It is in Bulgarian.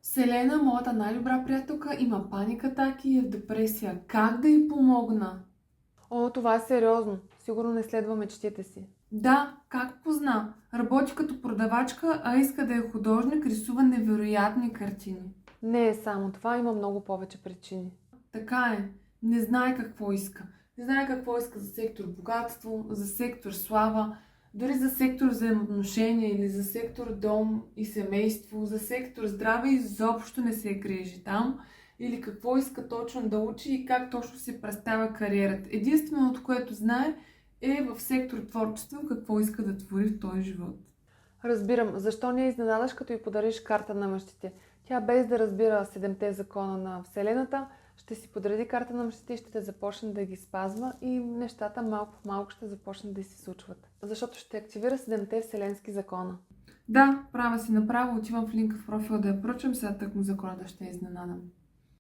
Селена, моята най-добра приятелка, има паника атаки и е в депресия. Как да й помогна? О, това е сериозно. Сигурно не следва мечтите си. Да, как позна? Работи като продавачка, а иска да е художник, рисува невероятни картини. Не е само това, има много повече причини. Така е. Не знае какво иска. Не знае какво иска за сектор богатство, за сектор слава, дори за сектор взаимоотношения или за сектор дом и семейство, за сектор здраве изобщо не се грижи там. Или какво иска точно да учи и как точно си представя кариерата. Единственото, което знае е в сектор творчество какво иска да твори в този живот. Разбирам, защо не изненадаш, като й подариш карта на мъжете? Тя без да разбира седемте закона на Вселената, ще си подреди карта на мъжете и ще започне да ги спазва и нещата малко по малко ще започнат да се случват. Защото ще активира седемте вселенски закона. Да, права си направо, отивам в линка в профила да я прочам, сега тъкмо за Коледа ще я изненадам.